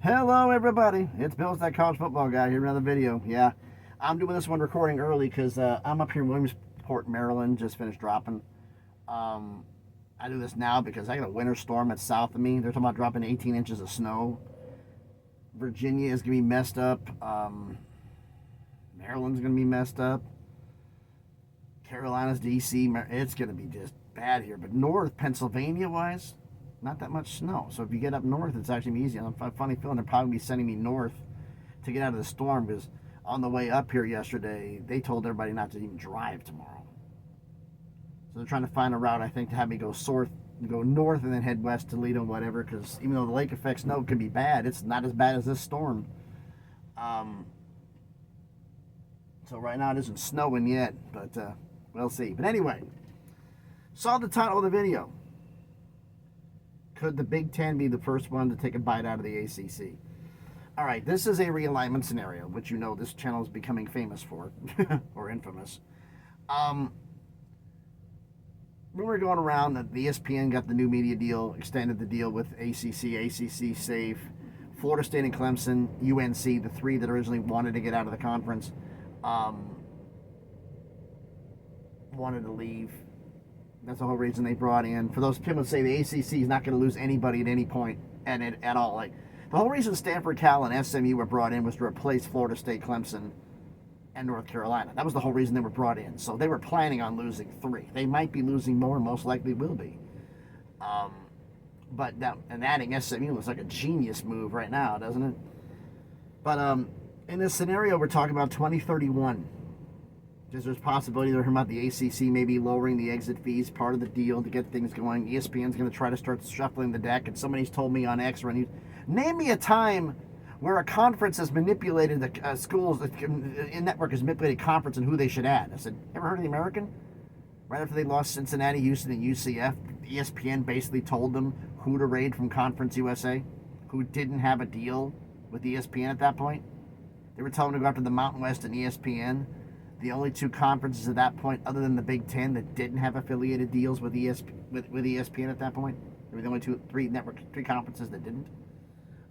Hello, everybody. It's Bill's that college football guy here with another video. Yeah, I'm doing this one recording early because I'm up here in Williamsport, Maryland. Just finished dropping. Um, I do this now because I got a winter storm that's south of me. They're talking about dropping 18 inches of snow. Virginia is gonna be messed up. Maryland's gonna be messed up. Carolina's DC. It's gonna be just bad here. But north Pennsylvania wise, not that much snow. So if you get up north, it's actually easy. I'm a funny feeling they're probably be sending me north to get out of the storm because on the way up here yesterday, they told everybody not to even drive tomorrow. So they're trying to find a route, I think, to have me go north and then head west to Toledo, whatever. Because even though the lake effect snow can be bad, it's not as bad as this storm. So right now it isn't snowing yet, but we'll see. But anyway, saw the title of the video. Could the Big Ten be the first one to take a bite out of the ACC? All right, this is a realignment scenario, which you know this channel is becoming famous for, or infamous. Rumor going around that the ESPN got the new media deal, extended the deal with ACC safe, Florida State and Clemson, UNC, the three that originally wanted to get out of the conference, wanted to leave. That's the whole reason they brought in. For those people that say the ACC is not going to lose anybody at any point at all. Like the whole reason Stanford, Cal, and SMU were brought in was to replace Florida State, Clemson, and North Carolina. That was the whole reason they were brought in. So they were planning on losing three. They might be losing more, most likely will be. But adding SMU looks like a genius move right now, doesn't it? But in this scenario, we're talking about 2031. Because there's possibility they're talking about the ACC maybe lowering the exit fees, part of the deal to get things going. ESPN's going to try to start shuffling the deck. And somebody's told me on X, name me a time where a conference has manipulated the schools, in network has manipulated conference and who they should add. I said, ever heard of the American? Right after they lost Cincinnati, Houston, and UCF, ESPN basically told them who to raid from Conference USA, who didn't have a deal with ESPN at that point. They were telling them to go after the Mountain West and ESPN. The only two conferences at that point, other than the Big Ten, that didn't have affiliated deals with ESPN at that point. There were the only three conferences that didn't.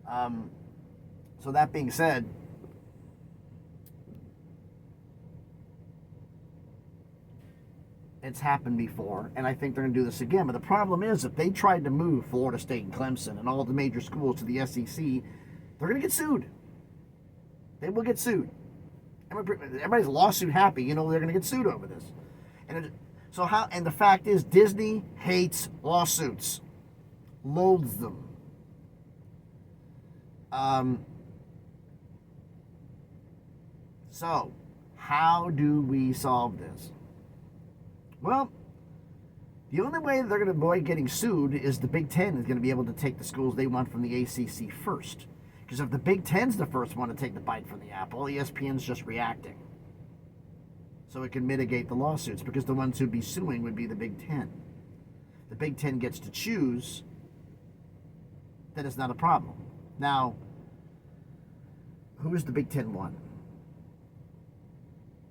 So that being said, it's happened before, and I think they're going to do this again. But the problem is, if they tried to move Florida State and Clemson and all the major schools to the SEC, they're going to get sued. They will get sued. Everybody's lawsuit happy, you know they're going to get sued over this. And the fact is, Disney hates lawsuits, loathes them. So, how do we solve this? Well, the only way they're going to avoid getting sued is the Big Ten is going to be able to take the schools they want from the ACC first. Because if the Big Ten's the first one to take the bite from the apple, ESPN's just reacting. So it can mitigate the lawsuits, because the ones who'd be suing would be the Big Ten. The Big Ten gets to choose, then it's not a problem. Now, who is the Big Ten one?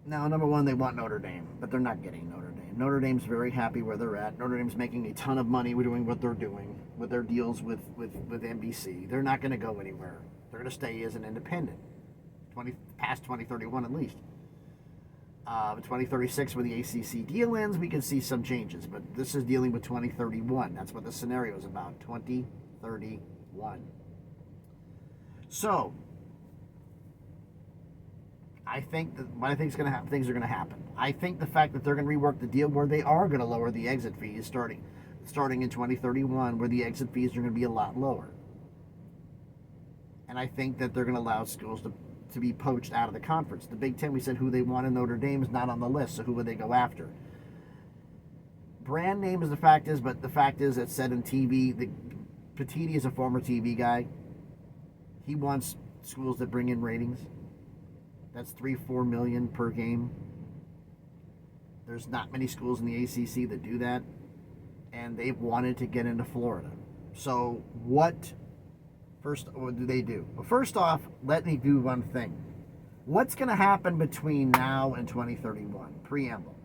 Now, number one, they want Notre Dame, but they're not getting Notre Dame. Notre Dame's very happy where they're at. Notre Dame's making a ton of money doing what they're doing with their deals with NBC. They're not going to go anywhere. They're going to stay as an independent, past 2031 at least. 2036, when the ACC deal ends, we can see some changes. But this is dealing with 2031. That's what the scenario is about, 2031. So, I think things are going to happen. I think the fact that they're going to rework the deal where they are going to lower the exit fees starting in 2031, where the exit fees are going to be a lot lower. And I think that they're going to allow schools to be poached out of the conference. The Big Ten, we said who they want in Notre Dame is not on the list, so who would they go after? Brand name is the fact is, but the fact is it's said in TV. Petiti is a former TV guy. He wants schools that bring in ratings. That's 3-4 million per game. There's not many schools in the ACC that do that, and they've wanted to get into Florida. So what do they do? Well, first off, let me do one thing. What's going to happen between now and 2031? Preamble.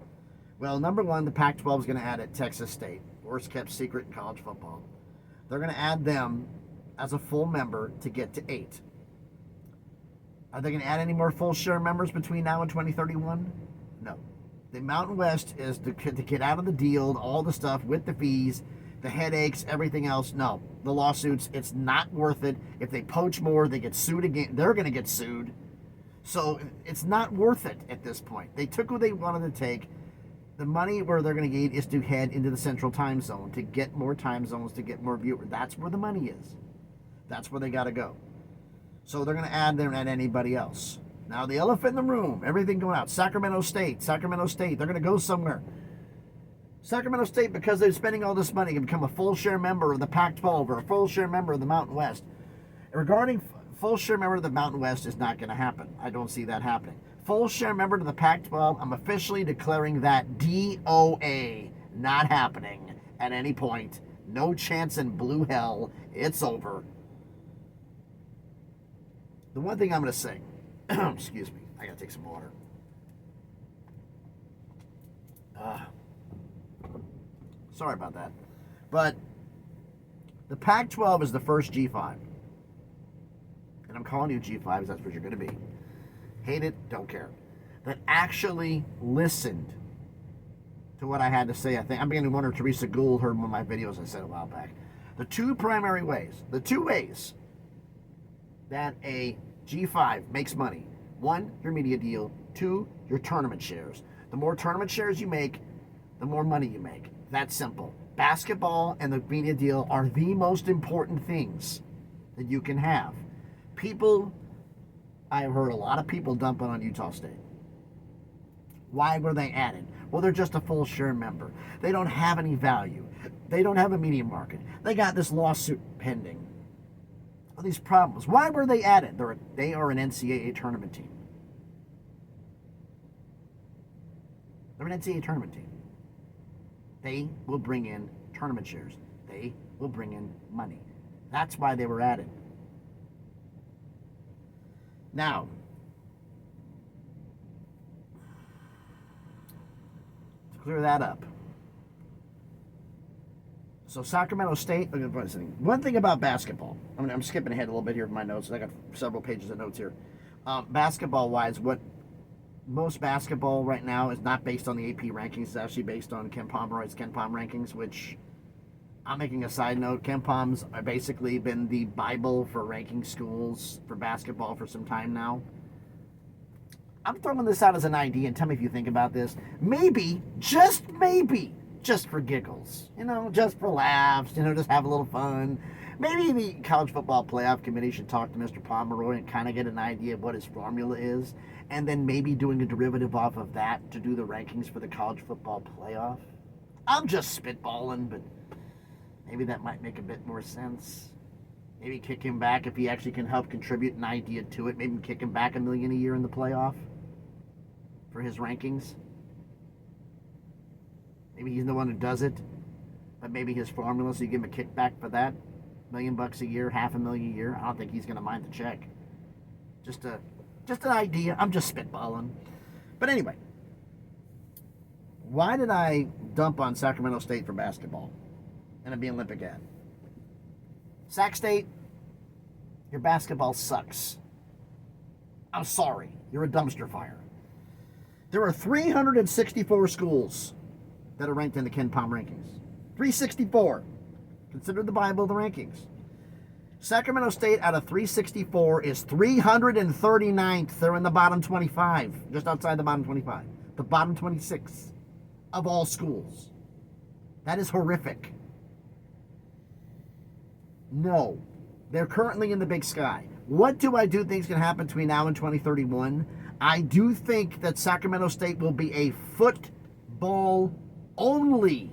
Well, number one, the Pac-12 is going to add at Texas State, worst kept secret in college football. They're going to add them as a full member to get to 8. Are they going to add any more full share members between now and 2031? No. The Mountain West is to get out of the deal, all the stuff with the fees, the headaches, everything else. No. The lawsuits, it's not worth it. If they poach more, they get sued again. They're going to get sued. So it's not worth it at this point. They took what they wanted to take. The money where they're going to get is to head into the central time zone, to get more time zones, to get more viewers. That's where the money is. That's where they got to go. So they're going to add there and anybody else. Now the elephant in the room, everything going out. Sacramento State, they're going to go somewhere. Sacramento State, because they're spending all this money, can become a full share member of the Pac-12 or a full share member of the Mountain West. Regarding full share member of the Mountain West is not going to happen. I don't see that happening. Full share member to the Pac-12, I'm officially declaring that DOA not happening at any point. No chance in blue hell. It's over. The one thing I'm going to say, excuse me, I got to take some water. Sorry about that. But the Pac-12 is the first G5. And I'm calling you G5 because that's what you're going to be. Hate it, don't care. That actually listened to what I had to say. I think I'm beginning to wonder if Teresa Gould heard one of my videos I said a while back. The two ways that a G5 makes money. 1, your media deal. 2, your tournament shares. The more tournament shares you make, the more money you make. That's simple. Basketball and the media deal are the most important things that you can have. I've heard a lot of people dumping on Utah State. Why were they added? Well, they're just a full share member. They don't have any value. They don't have a media market. They got this lawsuit pending. All these problems. Why were they added? They are an NCAA tournament team. They're an NCAA tournament team. They will bring in tournament shares. They will bring in money. That's why they were added. Now, to clear that up, so Sacramento State, one thing about basketball, I'm skipping ahead a little bit here in my notes. I got several pages of notes here. Basketball-wise, what most basketball right now is not based on the AP rankings. It's actually based on Ken Pomeroy's Ken Pom rankings, which I'm making a side note. Ken Pom's basically been the Bible for ranking schools for basketball for some time now. I'm throwing this out as an idea, and tell me if you think about this. Maybe, just for giggles, just for laughs, just have a little fun. Maybe the College Football Playoff Committee should talk to Mr. Pomeroy and kind of get an idea of what his formula is, and then maybe doing a derivative off of that to do the rankings for the College Football Playoff. I'm just spitballing, but maybe that might make a bit more sense. Maybe kick him back if he actually can help contribute an idea to it. Maybe kick him back $1 million a year in the playoff for his rankings. Maybe he's the one who does it, but maybe his formula, so you give him a kickback for that. $1 million a year, $500,000 a year. I don't think he's going to mind the check. Just an idea. I'm just spitballing. But anyway, why did I dump on Sacramento State for basketball and be an Olympic ad? Sac State, your basketball sucks. I'm sorry. You're a dumpster fire. There are 364 schools that are ranked in the Ken Pom rankings. 364. Considered the Bible of the rankings. Sacramento State out of 364 is 339th. They're in the bottom 25, just outside the bottom 25. The bottom 26 of all schools. That is horrific. No, they're currently in the Big Sky. What do I do think is going to happen between now and 2031? I do think that Sacramento State will be a football-only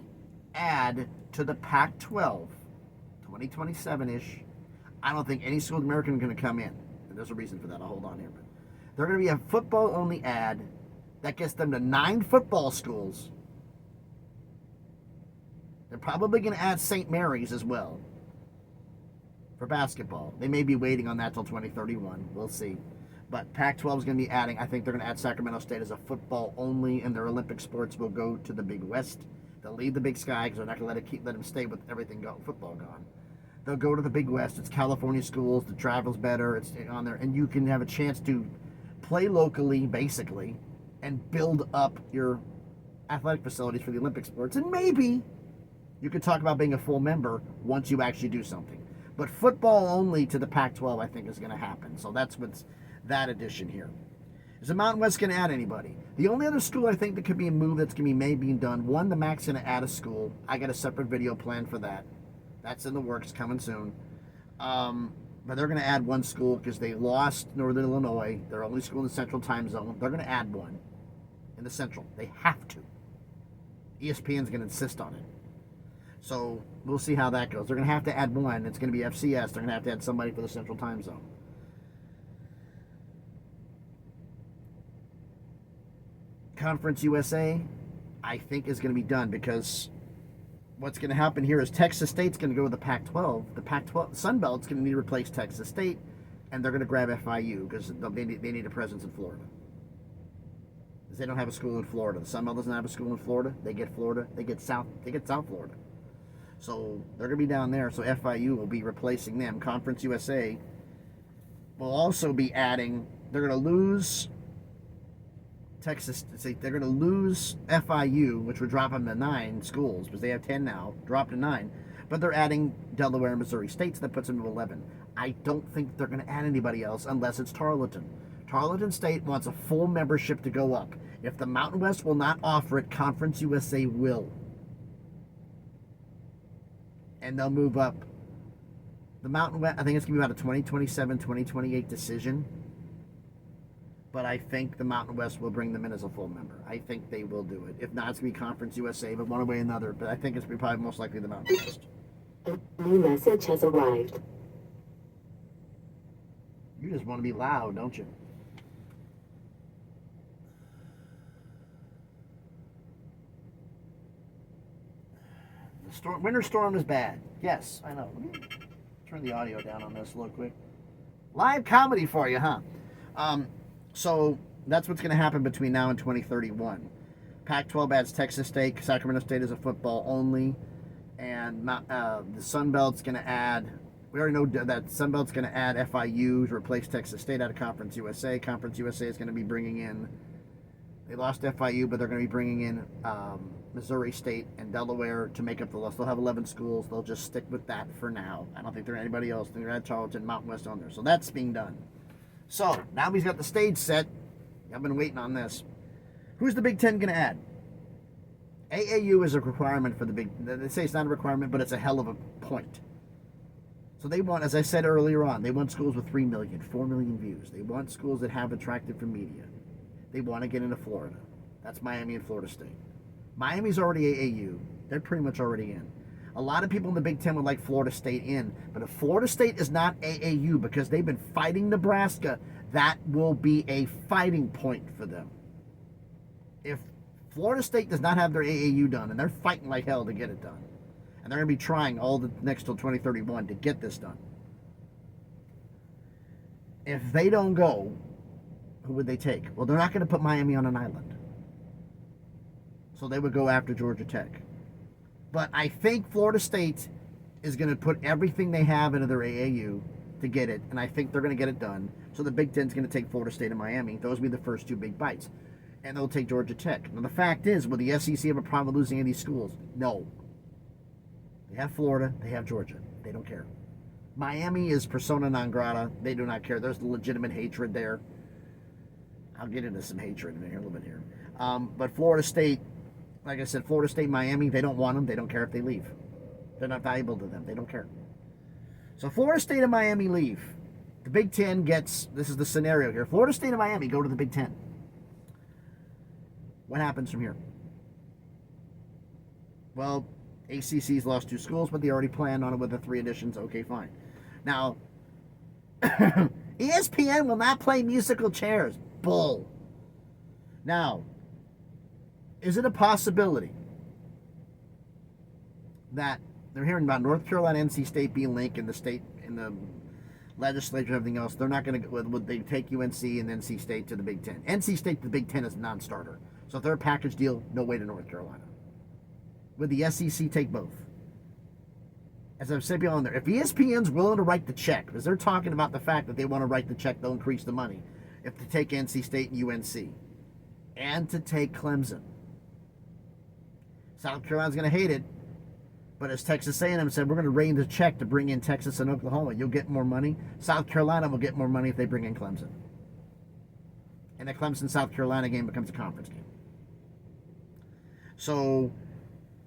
add to the Pac-12, 2027-ish. I don't think any school in America is going to come in. And there's a reason for that. I'll hold on here. But they're going to be a football-only ad that gets them to 9 football schools. They're probably going to add St. Mary's as well for basketball. They may be waiting on that till 2031. We'll see. But Pac-12 is going to be adding, I think they're going to add Sacramento State as a football-only, and their Olympic sports will go to the Big West. They'll leave the Big Sky because they're not going to let them stay with everything football gone. they'll go to the Big West. It's California schools. The travel's better. It's on there, and you can have a chance to play locally, basically, and build up your athletic facilities for the Olympic sports. And maybe you could talk about being a full member once you actually do something. But football only to the Pac-12, I think, is going to happen. So that's what's that addition here. Is the Mountain West going to add anybody? The only other school I think that could be a move that's going to be maybe done, one, the MAC's going to add a school. I got a separate video plan for that. That's in the works, coming soon. But they're going to add one school because they lost Northern Illinois. Their only school in the Central Time Zone. They're going to add one in the Central. They have to. ESPN's going to insist on it. So we'll see how that goes. They're going to have to add one. It's going to be FCS. They're going to have to add somebody for the Central Time Zone. Conference USA, I think, is going to be done because what's going to happen here is Texas State's going to go to the Pac-12. The Pac-12 Sun Belt's going to need to replace Texas State, and they're going to grab FIU because they need a presence in Florida. Because they don't have a school in Florida. The Sun Belt doesn't have a school in Florida. They get Florida. They get South Florida. So they're going to be down there. So FIU will be replacing them. Conference USA will also be adding. They're going to lose Texas. They're going to lose FIU, which would drop them to 9 schools because they have 10 now. Drop to 9, but they're adding Delaware and Missouri State, so that puts them to 11. I don't think they're going to add anybody else unless it's Tarleton. Tarleton State wants a full membership to go up. If the Mountain West will not offer it, Conference USA will. And they'll move up. The Mountain West, I think it's going to be about a 2027, 2028 decision. But I think the Mountain West will bring them in as a full member. I think they will do it. If not, it's going to be Conference USA, but one way or another. But I think it's probably most likely the Mountain West. A new message has arrived. You just want to be loud, don't you? The winter storm is bad. Yes, I know. Let me turn the audio down on this real quick. Live comedy for you, huh? So that's what's going to happen between now and 2031. Pac-12 adds Texas State. Sacramento State is a football only. And the Sun Belt's going to add, we already know that Sun Belt's going to add FIU to replace Texas State out of Conference USA. Conference USA is going to be bringing in, they lost FIU, but they're going to be bringing in Missouri State and Delaware to make up the loss. They'll have 11 schools. They'll just stick with that for now. I don't think there's anybody else. They're going to add Charlton, Mountain West on there. So that's being done. So, now he's got the stage set. I've been waiting on this. Who's the Big Ten going to add? AAU is a requirement for the Big Ten. They say it's not a requirement, but it's a hell of a point. So they want, as I said earlier on, they want schools with 3 million, 4 million views. They want schools that have attractive for media. They want to get into Florida. That's Miami and Florida State. Miami's already AAU. They're pretty much already in. A lot of people in the Big Ten would like Florida State in, but if Florida State is not AAU because they've been fighting Nebraska, that will be a fighting point for them. If Florida State does not have their AAU done, and they're fighting like hell to get it done, and they're going to be trying all the next till 2031 to get this done. If they don't go, who would they take? Well, they're not going to put Miami on an island. So they would go after Georgia Tech. But I think Florida State is going to put everything they have into their AAU to get it, and I think they're going to get it done. So the Big Ten's going to take Florida State and Miami. Those will be the first 2 big bites. And they'll take Georgia Tech. Now, the fact is, will the SEC have a problem with losing any of these schools? No. They have Florida. They have Georgia. They don't care. Miami is persona non grata. They do not care. There's legitimate hatred there. I'll get into some hatred in here a little bit here. But Florida State, like I said, Florida State, Miami, they don't want them. They don't care if they leave. They're not valuable to them. They don't care. So Florida State and Miami leave. The Big Ten gets, this is the scenario here. Florida State and Miami go to the Big Ten. What happens from here? Well, ACC's lost 2 schools, but they already planned on it with the 3 additions. Okay, fine. Now, ESPN will not play musical chairs. Bull. Now, is it a possibility that they're hearing about North Carolina, NC State being linked in the state, in the legislature and everything else? They're not going to, would they take UNC and NC State to the Big Ten? NC State to the Big Ten is a non-starter. So if they're a package deal, no way to North Carolina. Would the SEC take both? as I've said beyond there, if ESPN's willing to write the check, because they're talking about the fact that they want to write the check, they'll increase the money, if to take NC State and UNC, and to take Clemson. South Carolina's going to hate it, but as Texas A&M said, we're going to raise the check to bring in Texas and Oklahoma. You'll get more money. South Carolina will get more money if they bring in Clemson. And the Clemson-South Carolina game becomes a conference game. So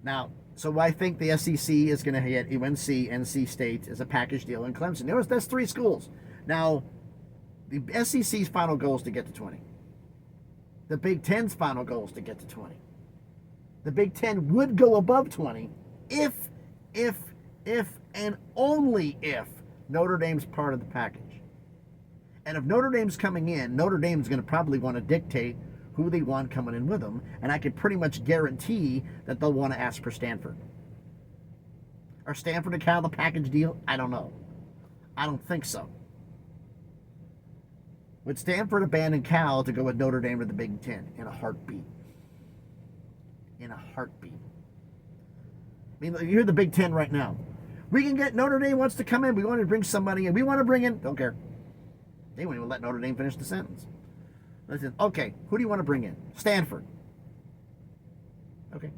I think the SEC is going to hit UNC, NC State as a package deal, and Clemson. That's 3 schools. Now, the SEC's final goal is to get to 20. The Big Ten's final goal is to get to 20. The Big Ten would go above 20 if, and only if Notre Dame's part of the package. And if Notre Dame's coming in, Notre Dame's going to probably want to dictate who they want coming in with them, and I can pretty much guarantee that they'll want to ask for Stanford. Are Stanford and Cal the package deal? I don't know. I don't think so. Would Stanford abandon Cal to go with Notre Dame to the Big Ten? In a heartbeat. In a heartbeat. I mean, you hear the Big Ten right now. We can get Notre Dame wants to come in. We want to bring somebody in. We want to bring in. Don't care. They won't even let Notre Dame finish the sentence. Listen, okay, who do you want to bring in? Stanford. Okay.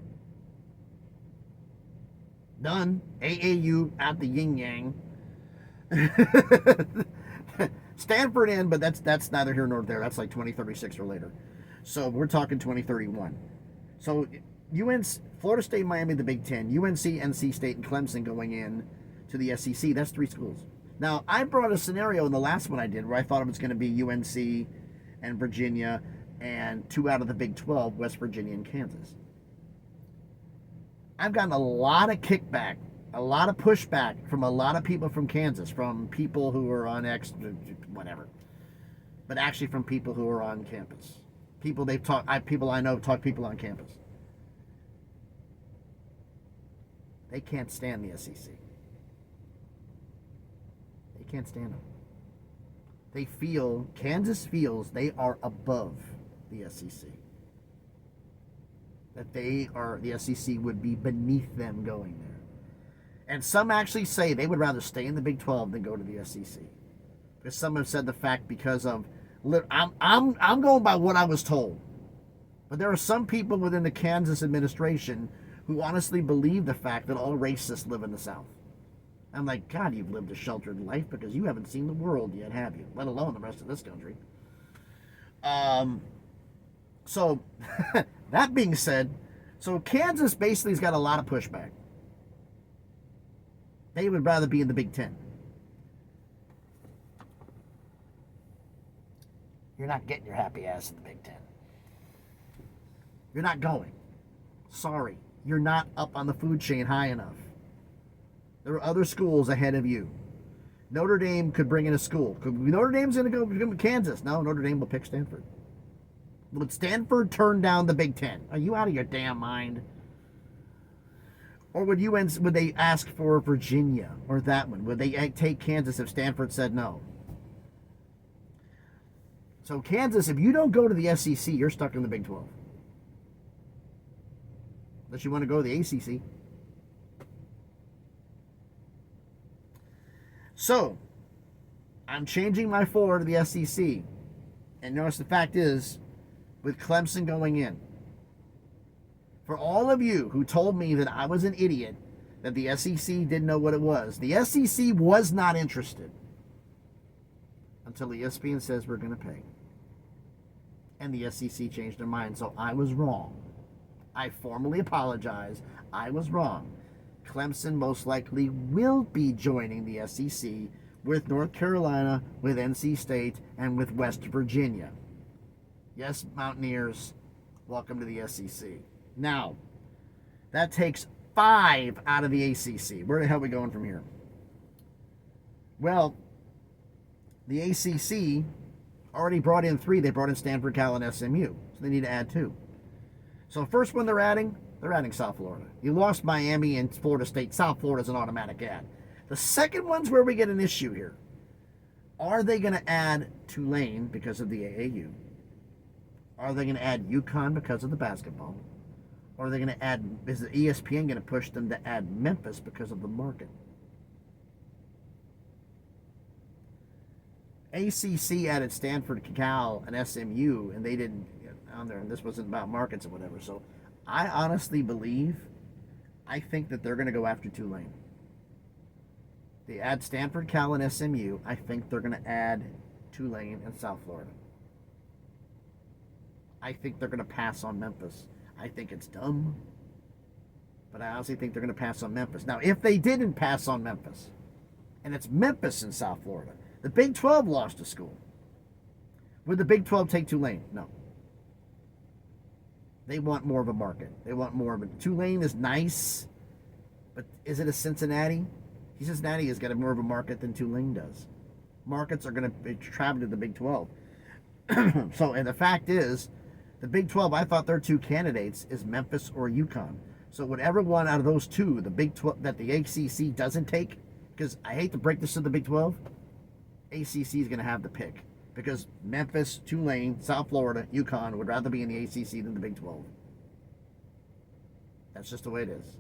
Done. AAU at the yin yang. Stanford in, but that's neither here nor there. That's like 2036 or later. So we're talking 2031. So UNC, Florida State, Miami, the Big Ten, UNC, NC State, and Clemson going in to the SEC. That's 3 schools. Now, I brought a scenario in the last one I did where I thought it was going to be UNC and Virginia and 2 out of the Big 12, West Virginia and Kansas. I've gotten a lot of kickback, a lot of pushback from a lot of people from Kansas, from people who are on whatever, but actually from people who are on campus. People I know talk people on campus. They can't stand the SEC. They can't stand them. Kansas feels they are above the SEC. That the SEC would be beneath them going there. And some actually say they would rather stay in the Big 12 than go to the SEC. Because some have said the fact because of, I'm going by what I was told. But there are some people within the Kansas administration who honestly believe the fact that all racists live in the South. I'm like, God, you've lived a sheltered life because you haven't seen the world yet, have you? Let alone the rest of this country. So, that being said, so Kansas basically has got a lot of pushback. They would rather be in the Big Ten. You're not getting your happy ass in the Big Ten. You're not going. Sorry. You're not up on the food chain high enough. There are other schools ahead of you. Notre Dame could bring in a school. Notre Dame's going to go to Kansas. No, Notre Dame will pick Stanford. Would Stanford turn down the Big Ten? Are you out of your damn mind? Or would they ask for Virginia or that one? Would they take Kansas if Stanford said no? So Kansas, if you don't go to the SEC, you're stuck in the Big 12. Unless you want to go to the ACC. So, I'm changing my 4 to the SEC. And notice the fact is, with Clemson going in, for all of you who told me that I was an idiot, that the SEC didn't know what it was, the SEC was not interested until the ESPN says we're going to pay. And the SEC changed their mind, so I was wrong. I formally apologize. I was wrong. Clemson most likely will be joining the SEC with North Carolina, with NC State, and with West Virginia. Yes, Mountaineers, welcome to the SEC. Now, that takes 5 out of the ACC. Where the hell are we going from here? Well, the ACC already brought in 3. They brought in Stanford, Cal, and SMU. So they need to add 2. So first one they're adding South Florida. You lost Miami and Florida State. South Florida's an automatic add. The second one's where we get an issue here. Are they going to add Tulane because of the AAU? Are they going to add UConn because of the basketball? Or are they going to add, is the ESPN going to push them to add Memphis because of the market? ACC added Stanford, Cal, and SMU, and they didn't get on there, and this wasn't about markets or whatever. So I honestly think that they're going to go after Tulane. They add Stanford, Cal, and SMU. I think they're going to add Tulane and South Florida. I think they're going to pass on Memphis. I think it's dumb, but I honestly think they're going to pass on Memphis. Now, if they didn't pass on Memphis, and it's Memphis in South Florida, the Big 12 lost a school. Would the Big 12 take Tulane? No. They want more of a market. They want more of a... Tulane is nice, but is it a Cincinnati? Cincinnati has got more of a market than Tulane does. Markets are going to be traveling to the Big 12. So, and the fact is, the Big 12, I thought their two candidates is Memphis or UConn. So whatever one out of those two, the Big 12, that the ACC doesn't take, because I hate to break this to the Big 12, ACC is going to have the pick. Because Memphis, Tulane, South Florida, UConn would rather be in the ACC than the Big 12. That's just the way it is.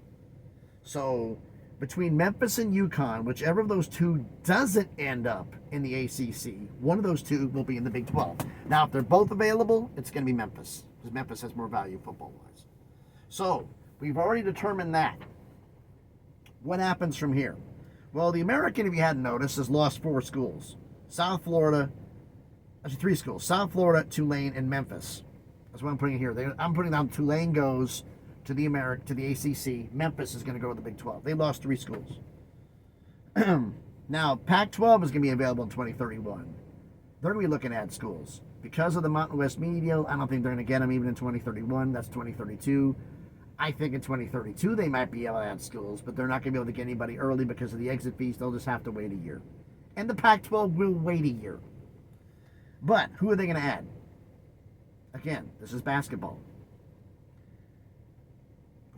So between Memphis and UConn, whichever of those two doesn't end up in the ACC, one of those two will be in the Big 12. Now, if they're both available, it's going to be Memphis, because Memphis has more value football-wise. So we've already determined that. What happens from here? Well, the American, if you hadn't noticed, has lost 4 schools. South Florida, actually 3 schools. South Florida, Tulane, and Memphis. That's what I'm putting here. I'm putting down Tulane goes to the ACC. Memphis is going to go to the Big 12. They lost 3 schools. Now, Pac-12 is going to be available in 2031. They're going to be looking at schools. Because of the Mountain West media deal, I don't think they're going to get them even in 2031. That's 2032. I think in 2032 they might be able to add schools, but they're not going to be able to get anybody early because of the exit fees. They'll just have to wait a year. And the Pac-12 will wait a year. But who are they going to add? Again, this is basketball.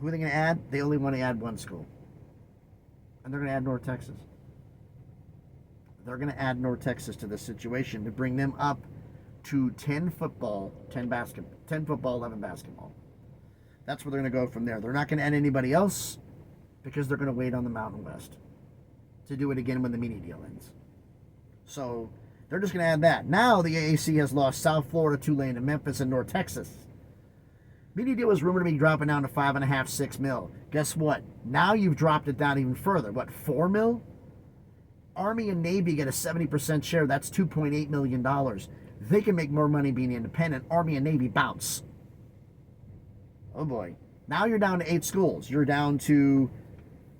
Who are they going to add? They only want to add 1 school. And they're going to add North Texas. They're going to add North Texas to this situation to bring them up to 10 football, 10 football, 11 basketball. That's where they're going to go from there. They're not going to add anybody else because they're going to wait on the Mountain West to do it again when the media deal ends. So they're just going to add that. Now the AAC has lost South Florida, Tulane, and Memphis, and North Texas. Media deal was rumored to be dropping down to $5.5, $6 mil. Guess what? Now you've dropped it down even further. What, $4 mil? Army and Navy get a 70% share. That's $2.8 million. They can make more money being independent. Army and Navy bounce. Oh boy. Now you're down to 8 schools. You're down to,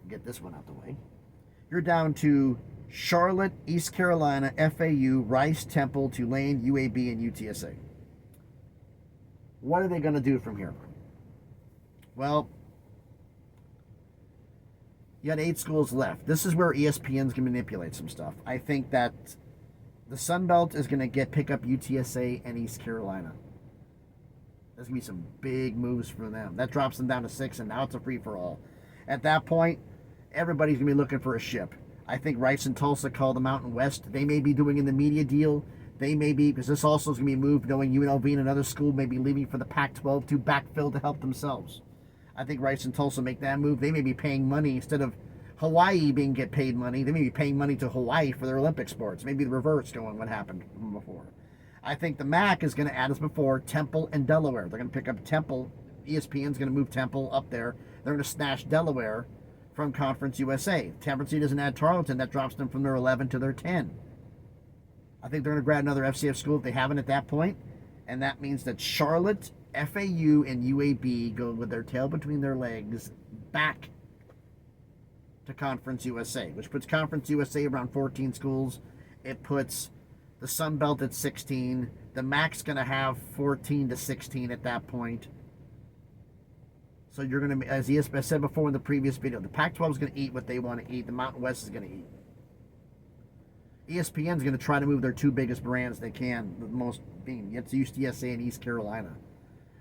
get this one out the way. You're down to Charlotte, East Carolina, FAU, Rice, Temple, Tulane, UAB, and UTSA. What are they going to do from here? Well, you got 8 schools left. This is where ESPN's going to manipulate some stuff. I think that the Sun Belt is going to pick up UTSA and East Carolina. There's going to be some big moves for them. That drops them down to 6, and now it's a free-for-all. At that point, everybody's going to be looking for a ship. I think Rice and Tulsa call the Mountain West. They may be doing in the media deal. They may be, because this also is going to be moved, knowing UNLV and another school may be leaving for the Pac-12 to backfill to help themselves. I think Rice and Tulsa make that move. They may be paying money instead of Hawaii get paid money. They may be paying money to Hawaii for their Olympic sports. Maybe the reverse going what happened before. I think the MAC is going to add, as before, Temple and Delaware. They're going to pick up Temple. ESPN's going to move Temple up there. They're going to snatch Delaware from Conference USA. If Conference USA doesn't add Tarleton, that drops them from their 11 to their 10. I think they're going to grab another FCS school if they haven't at that point. And that means that Charlotte, FAU, and UAB go with their tail between their legs back to Conference USA, which puts Conference USA around 14 schools. It puts the Sun Belt at 16. The MAC's going to have 14 to 16 at that point. So you're going to, as I said before in the previous video, the Pac-12 is going to eat what they want to eat. The Mountain West is going to eat. ESPN is going to try to move their 2 biggest brands they can, the most being it's UTSA and East Carolina.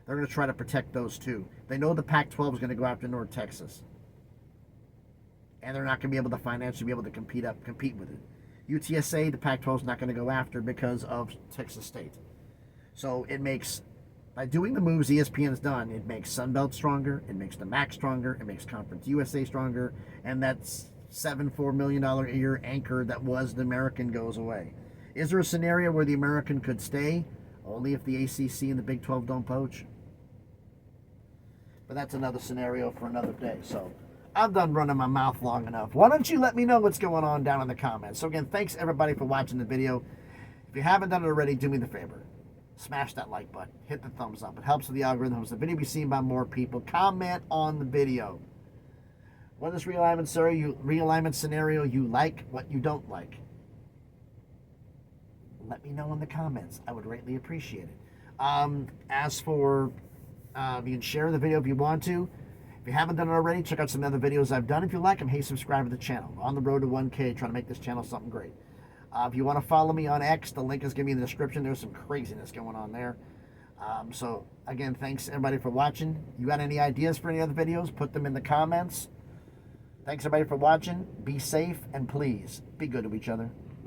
They're going to try to protect those 2. They know the Pac-12 is going to go after North Texas. And they're not going to be able to financially be able to compete with it. UTSA, the Pac-12 is not going to go after because of Texas State. So it makes, by doing the moves ESPN has done, it makes Sunbelt stronger, it makes the MAC stronger, it makes Conference USA stronger, and that's $4 million a year anchor that was the American goes away. Is there a scenario where the American could stay only if the ACC and the Big 12 don't poach? But that's another scenario for another day. So I'm done running my mouth long enough. Why don't you let me know what's going on down in the comments? So again, thanks everybody for watching the video. If you haven't done it already, do me the favor. Smash that like button. Hit the thumbs up. It helps with the algorithm. Helps the video be seen by more people. Comment on the video. What is realignment scenario you like, what you don't like? Let me know in the comments. I would greatly appreciate it. As for, you can share the video if you want to. If you haven't done it already, check out some other videos I've done. If you like them, hey, subscribe to the channel. On the road to 1K, trying to make this channel something great. If you want to follow me on X, the link is going to be in the description. There's some craziness going on there. So, again, thanks everybody for watching. You got any ideas for any other videos? Put them in the comments. Thanks everybody for watching. Be safe, and please, be good to each other.